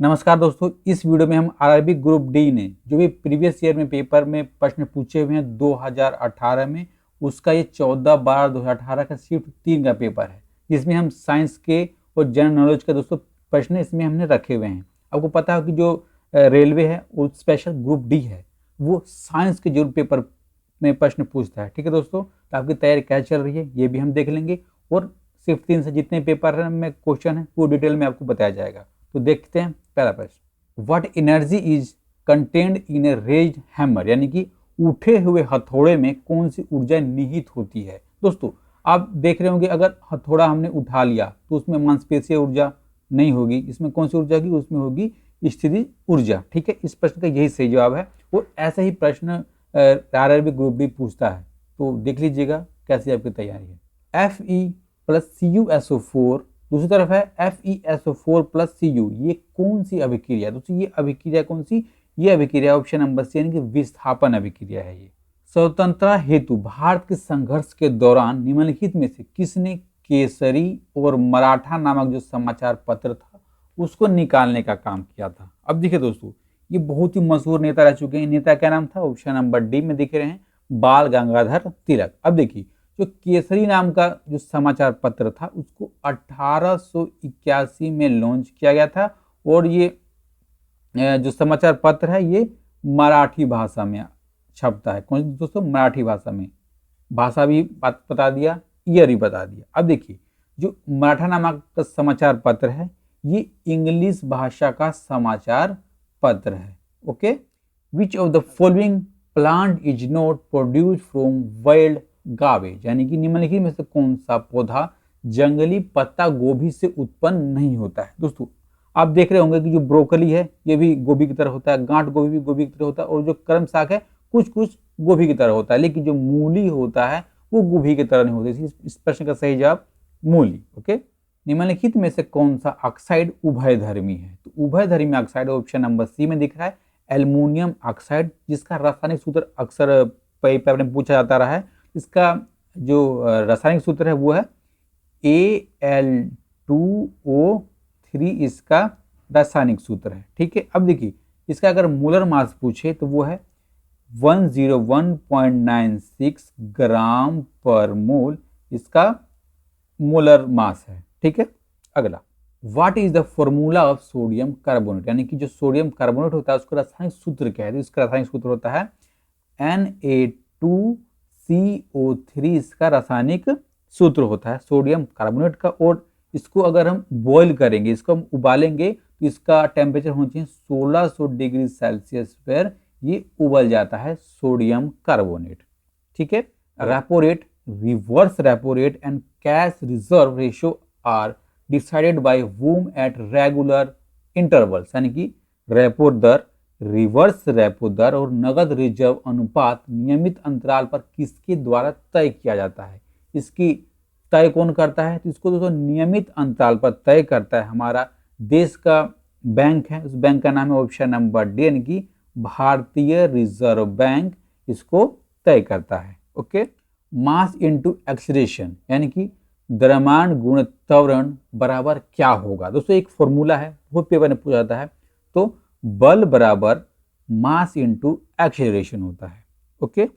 नमस्कार दोस्तों, इस वीडियो में हम आरआरबी ग्रुप डी ने जो भी प्रीवियस ईयर में पेपर में प्रश्न पूछे हुए हैं 2018 में, उसका ये 14/12/2018 का शिफ्ट 3 का पेपर है, जिसमें हम साइंस के और जनरल नॉलेज का दोस्तों प्रश्न इसमें हमने रखे हुए हैं। आपको पता है कि जो रेलवे है वो स्पेशल ग्रुप डी है, वो साइंस के जरूर पेपर में प्रश्न पूछता है। ठीक है दोस्तों, तो आपकी तैयारी कैसे चल रही है ये भी हम देख लेंगे, और शिफ्ट 3 से जितने पेपर में क्वेश्चन है वो डिटेल में आपको बताया जाएगा। तो देखते हैं पहला प्रश्न। What energy is contained in A raised hammer, यानी कि उठे हुए हथौड़े में कौन सी ऊर्जा निहित होती है। दोस्तों आप देख रहे होंगे, अगर हथौड़ा हमने उठा लिया तो उसमें मांसपेशीय ऊर्जा नहीं होगी, इसमें कौन सी ऊर्जा होगी, उसमें होगी स्थिति ऊर्जा। ठीक है, इस प्रश्न का यही सही जवाब है। और ऐसा ही प्रश्न आरआरबी ग्रुप डी पूछता है, तो देख लीजिएगा कैसी आपकी तैयारी है। Fe+CuSO4, दूसरी तरफ है FeSO4+Cu, ये कौन सी अभिक्रिया है दोस्तों? ये अभिक्रिया कौन सी? ये अभिक्रिया ऑप्शन नंबर सी यानी कि विस्थापन अभिक्रिया है। ये स्वतंत्रता हेतु भारत के संघर्ष के दौरान निम्नलिखित में से किसने केसरी और मराठा नामक जो समाचार पत्र था उसको निकालने का काम किया था? अब देखिए दोस्तों, ये बहुत ही मशहूर नेता रह चुके हैं। नेता क्या नाम था? ऑप्शन नंबर डी में दिख रहे हैं, बाल गंगाधर तिलक। अब देखिए, जो केसरी नाम का जो समाचार पत्र था उसको 1881 में लॉन्च किया गया था, और ये जो समाचार पत्र है ये मराठी भाषा में छपता है। कौन सी दोस्तों? मराठी भाषा में। भाषा भी बता दिया, ईयर भी बता दिया। अब देखिए, जो मराठा नामक का समाचार पत्र है ये इंग्लिश भाषा का समाचार पत्र है। Okay, which of the following plant is not produce from wild garbage, यानी कि निम्नलिखित में से कौन सा पौधा जंगली पत्ता गोभी से उत्पन्न नहीं होता है? दोस्तों आप देख रहे होंगे कि जो ब्रोकली है ये भी गोभी की तरह होता है, गांठ गोभी भी गोभी की तरह होता है, और जो कर्म साग है कुछ कुछ गोभी की तरह होता है, लेकिन जो मूली होता है वो गोभी की तरह नहीं होती। इस प्रश्न का सही जवाब मूली। ओके, निम्नलिखित में से कौन सा ऑक्साइड उभयधर्मी है? तो उभयधर्मी ऑक्साइड ऑप्शन नंबर सी में दिख रहा है, एल्युमिनियम ऑक्साइड, जिसका रासायनिक सूत्र अक्सर पेपर में पूछा जाता रहा है। इसका जो रासायनिक सूत्र है वो है Al2O3, इसका रासायनिक सूत्र है। ठीक है, अब देखिए, इसका अगर मोलर मास पूछे तो वो है 101.96 ग्राम पर मोल, इसका मोलर मास है। ठीक है, अगला, what is the formula of sodium carbonate, यानी कि जो सोडियम कार्बोनेट होता है उसका रासायनिक सूत्र क्या है? तो इसका रासायनिक सूत्र होता है Na2CO3, इसका रासायनिक सूत्र होता है सोडियम कार्बोनेट का। और इसको अगर हम बॉईल करेंगे, इसको हम उबालेंगे, तो इसका टेम्परेचर होना चाहिए 1600 डिग्री सेल्सियस पर ये उबल जाता है सोडियम कार्बोनेट। ठीक है, repo rate, reverse repo rate and cash reserve ratio are decided by whom at regular intervals, यानी कि रेपो दर, रिवर्स रेपो दर और नगद रिजर्व अनुपात नियमित अंतराल पर किसके द्वारा तय किया जाता है? इसकी तय कौन करता है? तो इसको दोस्तों नियमित अंतराल पर तय करता है हमारा देश का बैंक है, उस बैंक का नाम है ऑप्शन नंबर डी, यानी कि भारतीय रिजर्व बैंक इसको तय करता है। ओके, मास इनटू एक्सीलरेशन, यानी कि द्रव्यमान गुण त्वरण बराबर क्या होगा? दोस्तों एक फॉर्मूला है, वो पेपर में पूछा जाता है। तो बल बराबर मास इनटू एक्सीलरेशन होता है। Okay,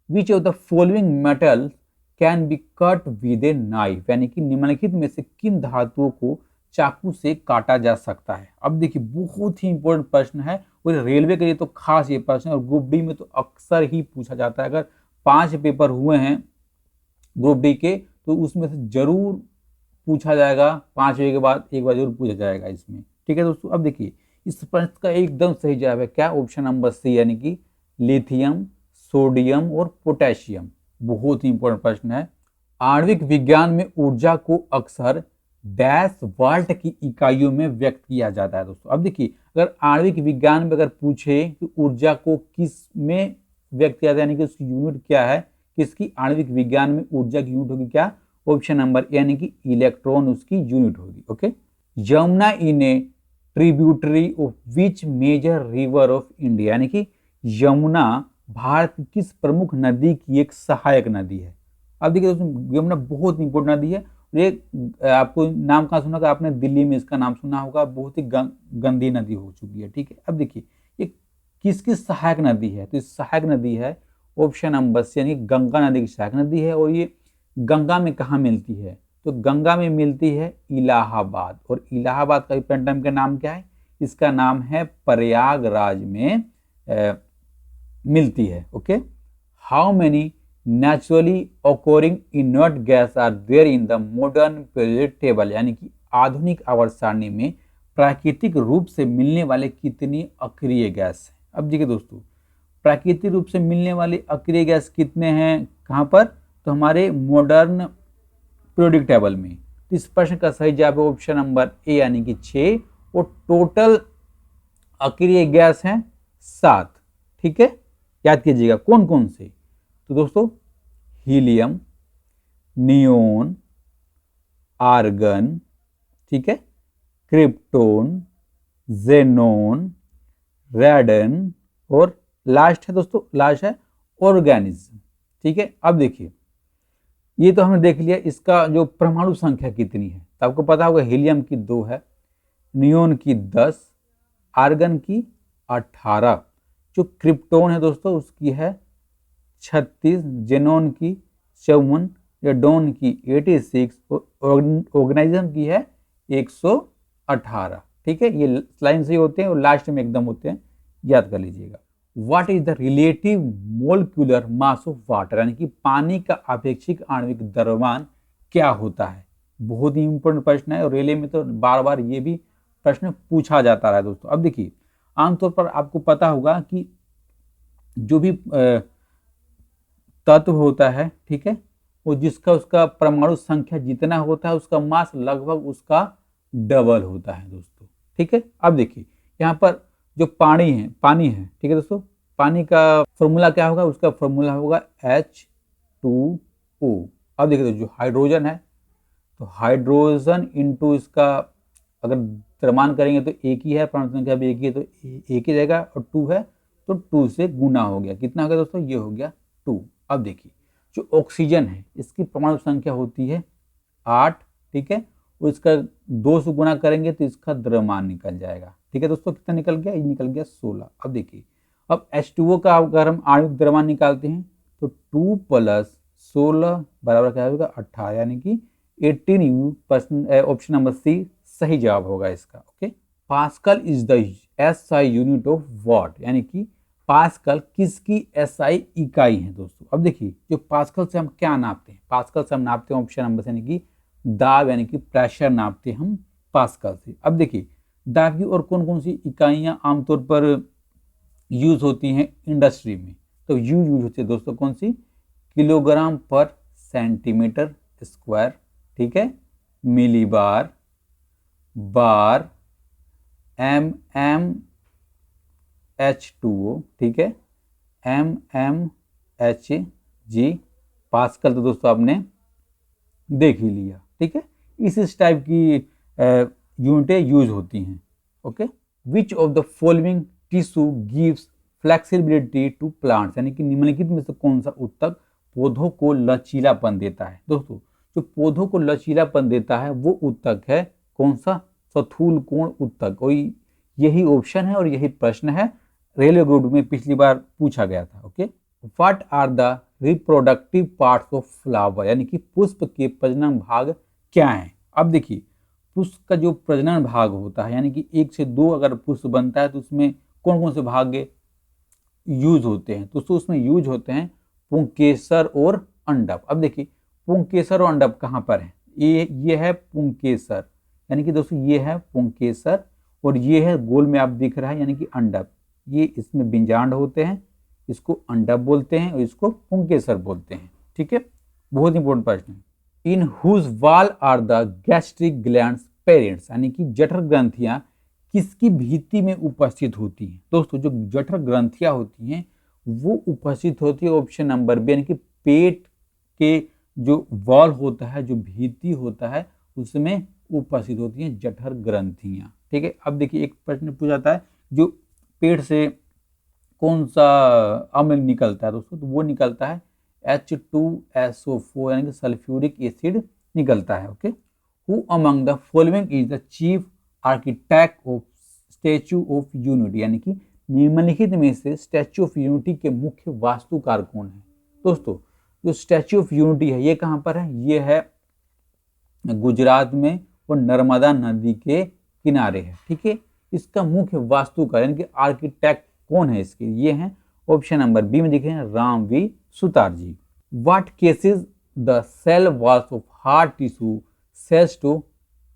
which of the following metal can be cut with a knife, यानी कि निम्नलिखित में से किन धातुओं को चाकू से काटा जा सकता है? अब देखिए, बहुत ही इंपॉर्टेंट प्रश्न है, और रेलवे के लिए तो खास ये प्रश्न है, और ग्रुप डी में तो अक्सर ही पूछा जाता है। अगर 5 पेपर हुए हैं ग्रुप डी के, तो उसमें से जरूर पूछा जाएगा, 5 के बाद एक बार जरूर पूछा जाएगा इसमें। ठीक है दोस्तों, अब देखिए, इस प्रश्न का एकदम सही जवाब है क्या? ऑप्शन नंबर सी, यानी कि लिथियम, सोडियम और पोटेशियम। बहुत ही इंपॉर्टेंट प्रश्न है। आणविक विज्ञान में ऊर्जा को अक्सर डैश वाल्ट की इकाइयों में व्यक्त किया जाता है। दोस्तों अब देखिए, अगर आणविक विज्ञान में अगर पूछे कि ऊर्जा को किस में व्यक्त किया जाता है, यानी कि उसकी यूनिट क्या है, किसकी आणविक विज्ञान में ऊर्जा की यूनिट होगी क्या? ऑप्शन नंबर ए, यानी कि इलेक्ट्रॉन उसकी यूनिट होगी। Okay, Yamuna in a tributary of which major river of India, यानी कि यमुना भारत की किस प्रमुख नदी की एक सहायक नदी है? अब देखिए दोस्तों, यमुना बहुत इंपॉर्टेंट नदी है, ये आपको नाम कहाँ सुना होगा आपने, दिल्ली में इसका नाम सुना होगा, बहुत ही गंदी नदी हो चुकी है। ठीक है, अब देखिए ये किसकी सहायक नदी है, तो इस सहायक नदी है ऑप्शन नंबर सी, यानी गंगा नदी की सहायक नदी है। और ये गंगा में कहाँ मिलती है, तो गंगा में मिलती है इलाहाबाद, और इलाहाबाद का पेंटम का नाम क्या है, इसका नाम है प्रयागराज में मिलती है। Okay, how many naturally occurring inert gas are there in the modern period table, यानी कि आधुनिक आवर्त सारणी में प्राकृतिक रूप से मिलने वाले कितनी अक्रिय गैस हैं। अब देखिए दोस्तों, प्राकृतिक रूप से मिलने वाले अक्रिय गैस कितने हैं, कहाँ पर, तो हमारे मॉडर्न पीरियोडिक टेबल में। तो इस प्रश्न का सही जवाब है ऑप्शन नंबर ए, यानी कि 6, और टोटल अक्रिय गैस हैं 7। ठीक है, याद कीजिएगा कौन कौन से, तो दोस्तों हीलियम, नियोन, आर्गन, ठीक है, क्रिप्टोन, जेनोन, रेडन, और लास्ट है दोस्तों, लास्ट है ऑर्गेनिज्म। ठीक है, अब देखिए ये तो हमने देख लिया इसका जो परमाणु संख्या कितनी है, तो आपको पता होगा हीलियम की 2 है, नियोन की 10, आर्गन की 18, जो क्रिप्टोन है दोस्तों उसकी है 36, जेनोन की 54, रेडोन की 86, ऑर्गेनिज्म की है 118। ठीक है, ये लाइन से होते हैं और लास्ट में एकदम होते हैं, याद कर लीजिएगा। What is the relative molecular mass of water, यानी कि पानी का अपेक्षिक आणविक द्रव्यमान क्या होता है। बहुत ही इंपॉर्टेंट प्रश्न है और रेलवे में तो बार बार ये भी प्रश्न पूछा जाता रहा है दोस्तों। अब देखिए आमतौर पर आपको पता होगा कि जो भी तत्व होता है, ठीक है, वो जिसका उसका परमाणु संख्या जितना होता है उसका मास लगभग उसका डबल होता है दोस्तों। ठीक है, अब देखिए यहाँ पर जो पानी है, ठीक है दोस्तों, पानी का फॉर्मूला क्या होगा, उसका फॉर्मूला होगा H2O। अब देखिए तो जो हाइड्रोजन है, तो हाइड्रोजन इंटू इसका अगर द्रव्यमान करेंगे तो एक ही है, परमाणु संख्या भी एक ही है, तो एक ही रहेगा, और 2 है तो 2 से गुना हो गया, कितना हो गया दोस्तों, ये हो गया 2। अब देखिए जो ऑक्सीजन है इसकी परमाणु संख्या होती है 8, ठीक है, और इसका 2 से गुना करेंगे तो इसका द्रव्यमान निकल जाएगा। ठीक है दोस्तों, कितना निकल गया, ये निकल गया 16। अब देखिए अब H2O का अगर हम आणविक द्रव्यमान निकालते हैं तो 2 + 16 बराबर क्या होगा 18, यानी कि 18U। ऑप्शन नंबर सी सही जवाब होगा इसका। Okay, pascal is the SI unit of what, यानी कि पास्कल किसकी SI इकाई है दोस्तों। अब देखिए जो पास्कल से हम क्या नापते हैं, पास्कल से हम नापते हैं ऑप्शन नंबर से, यानी कि दाब, यानी कि प्रेशर नापते हैं हम पास्कल से। अब देखिए दाब की और कौन कौन सी इकाइयां आमतौर पर यूज होती हैं इंडस्ट्री में, तो यूज होती है दोस्तों कौन सी, किलोग्राम पर सेंटीमीटर स्क्वायर, ठीक है, मिलीबार, बार, H2O, ठीक है, mmHg, पास्कल तो दोस्तों आपने देख ही लिया। ठीक है, इस टाइप की यूनिटें यूज होती हैं। Okay, which of the following tissue gives flexibility to plants, यानी कि निम्नलिखित में से कौन सा ऊतक पौधों को लचीलापन देता है। दोस्तों जो पौधों को लचीलापन देता है वो ऊतक है कौन सा, स्थूल कोण ऊतक। और यही ऑप्शन है और यही प्रश्न है, रेलवे ग्रुप में पिछली बार पूछा गया था। Okay, what are the reproductive parts of flower, यानी कि पुष्प के प्रजनन भाग क्या हैं। अब देखिए पुष्प का जो प्रजनन भाग होता है, यानी कि 1 से 2 अगर पुष्प बनता है तो उसमें कौन कौन से भाग यूज होते हैं, तो उसमें यूज होते हैं पुंकेसर और अंडप। अब देखिए पुंकेसर और अंडप कहाँ पर है, ये है पुंकेसर, यानी कि दोस्तों ये है पुंकेसर, और ये है गोल में आप दिख रहा है यानी कि अंडप। ये इसमें बिंजांड होते हैं, इसको अंडप बोलते हैं और इसको पुंकेसर बोलते हैं। ठीक है, बहुत इंपॉर्टेंट प्रश्न है। In whose wall are the gastric glands present, यानी कि जठर ग्रंथियां किसकी भित्ति में उपस्थित होती हैं। दोस्तों जो जठर ग्रंथियां होती हैं वो उपस्थित होती है ऑप्शन नंबर बी, यानी कि पेट के जो वॉल होता है, जो भित्ति होता है उसमें उपस्थित होती हैं जठर ग्रंथियां। ठीक है, अब देखिए एक प्रश्न पूछा जाता है जो पेट से कौन सा अम्ल निकलता है दोस्तों, तो वो निकलता है H2SO4, यानी कि सल्फ्यूरिक एसिड निकलता है। Okay, who among the following is the chief architect of statue of unity, यानी कि निम्नलिखित में से स्टैच्यू ऑफ यूनिटी के मुख्य वास्तुकार कौन है। दोस्तों, जो स्टैच्यू ऑफ यूनिटी है ये कहाँ पर है, ये है गुजरात में और नर्मदा नदी के किनारे है। ठीक है, इसका मुख्य वास्तुकार यानी कि आर्किटेक्ट कौन है इसके, ये हैं ऑप्शन नंबर बी में दिखे हैं Ram V Sutar ji. What causes the cell walls of heart tissue cells to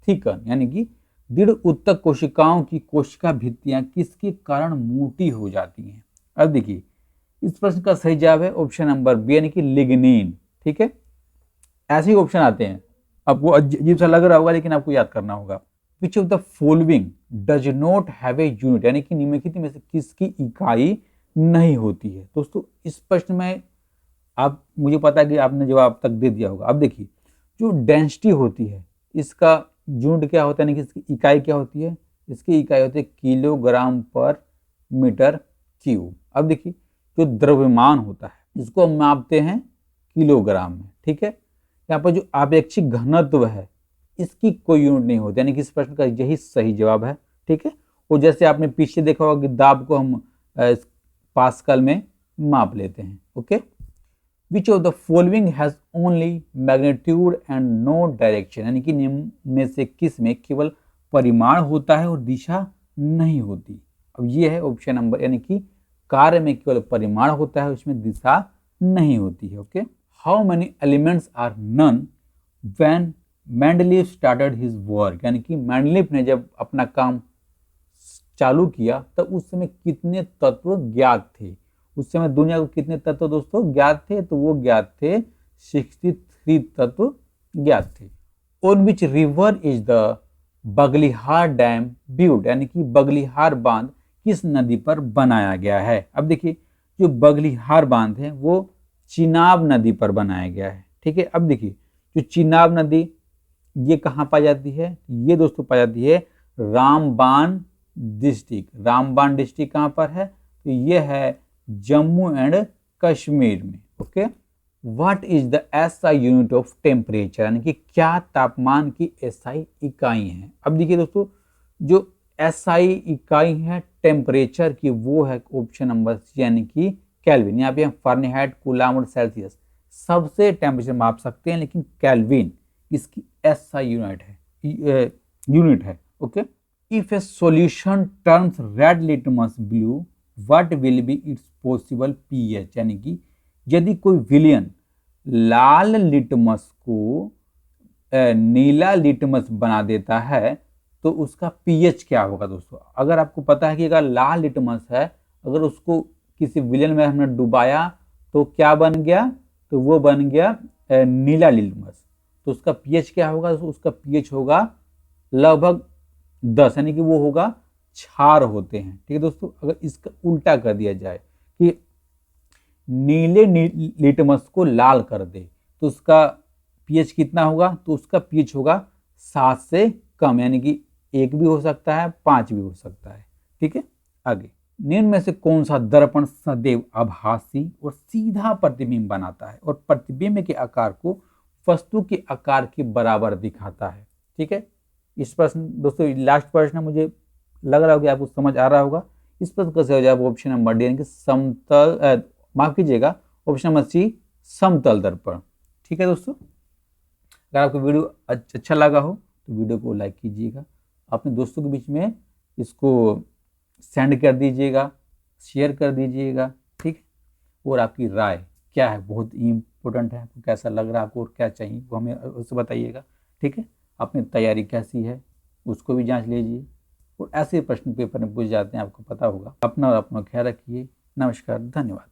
thicken, यानी कि दृढ़ उत्तक कोशिकाओं की कोशिका भित्तियां किसके कारण मोटी हो जाती हैं। अब देखिए, इस प्रश्न का सही जवाब है ऑप्शन नंबर बी यानी कि लिग्निन। ठीक है, ऐसे ही ऑप्शन आते हैं, आपको अजीब सा लग रहा होगा लेकिन आपको याद करना होगा। विच of the following does not have a unit, यानी कि निम्नलिखित में से किसकी इकाई नहीं होती है। दोस्तों, इस प्रश्न में आप, मुझे पता है कि आपने जवाब तक दे दिया होगा। अब देखिए, जो डेंसिटी होती है इसका यूनिट क्या होता है, यानी कि इसकी इकाई क्या होती है, इसकी इकाई होती है किलोग्राम पर मीटर क्यूब। अब देखिए, जो द्रव्यमान होता है इसको हम मापते हैं किलोग्राम में। ठीक है, यहाँ पर जो आपेक्षिक घनत्व है इसकी कोई यूनिट नहीं होती, यानी कि इस प्रश्न का यही सही जवाब है। ठीक है, और जैसे आपने पीछे देखा होगा कि दाब को हम पास्कल में माप लेते हैं। Okay, which of the following has only magnitude and no direction, यानी कि निम्न में से किस में केवल परिमाण होता है और दिशा नहीं होती। अब ये है ऑप्शन नंबर, यानी कि कार्य में केवल परिमाण होता है, उसमें दिशा नहीं होती है। Okay, how many elements are known when Mendeleev started his work, यानी कि मेंडलीव ने जब अपना काम चालू किया तब उस समय कितने तत्व ज्ञात थे। उस समय दुनिया को कितने तत्व दोस्तों ज्ञात थे, तो वो ज्ञात थे 63 तत्व ज्ञात थे। On which river is the Baglihar dam built, यानी कि बगलिहार बांध किस नदी पर बनाया गया है। अब देखिए, जो बगलिहार बांध है वो चिनाब नदी पर बनाया गया है। ठीक है, अब देखिए, जो चिनाब नदी ये कहाँ पाई जाती है, ये दोस्तों पाई जाती है रामबान डिस्ट्रिक्ट। रामबान डिस्ट्रिक्ट कहाँ पर है, तो ये है जम्मू एंड कश्मीर में। Okay, what is the SI unit of temperature, यानी कि क्या तापमान की एसआई इकाई है। अब देखिए दोस्तों, जो एसआई इकाई है टेम्परेचर की वो है ऑप्शन नंबर सी, यानी कि केल्विन। यहाँ पे हम फारेनहाइट, कूलाम और सेल्सियस सबसे टेम्परेचर माप सकते हैं, लेकिन केल्विन इसकी एसआई यूनिट है। Okay, if A solution turns red litmus blue what will be it's possible pH, यानी कि यदि कोई विलयन लाल लिटमस को नीला लिटमस बना देता है तो उसका पीएच क्या होगा। दोस्तों, अगर आपको पता है कि अगर लाल लिटमस है, अगर उसको किसी विलयन में हमने डुबाया तो क्या बन गया, तो वो बन गया नीला लिटमस, तो उसका पीएच क्या होगा, तो उसका पीएच होगा लगभग 10, यानी कि वो होगा क्षार होते हैं। ठीक है दोस्तों, अगर इसका उल्टा कर दिया जाए कि नीले लिटमस को लाल कर दे तो उसका पीएच कितना होगा, तो उसका पीएच होगा 7 से कम, यानी कि 1 भी हो सकता है, 5 भी हो सकता है। ठीक है, आगे, निम्न में से कौन सा दर्पण सदैव आभासी और सीधा प्रतिबिंब बनाता है और प्रतिबिंब के आकार को वस्तु के आकार के बराबर दिखाता है। ठीक है, इस प्रश्न दोस्तों लास्ट प्रश्न मुझे लग रहा होगा कि आपको समझ आ रहा होगा। इस प्रश्न का सही जवाब ऑप्शन नंबर डी, यानी कि समतल, माफ कीजिएगा, ऑप्शन नंबर सी समतल दर्पण। ठीक है दोस्तों, अगर आपको वीडियो अच्छा लगा हो तो वीडियो को लाइक कीजिएगा, अपने दोस्तों के बीच में इसको सेंड कर दीजिएगा, शेयर कर दीजिएगा। ठीक है, और आपकी राय क्या है बहुत इंपॉर्टेंट है, आपको कैसा लग रहा है, आपको और क्या चाहिए वो हमें उससे बताइएगा। ठीक है, अपनी तैयारी कैसी है उसको भी जांच लीजिए, और ऐसे प्रश्न पेपर में पूछ जाते हैं आपको पता होगा। अपना और अपना ख्याल रखिए। नमस्कार, धन्यवाद।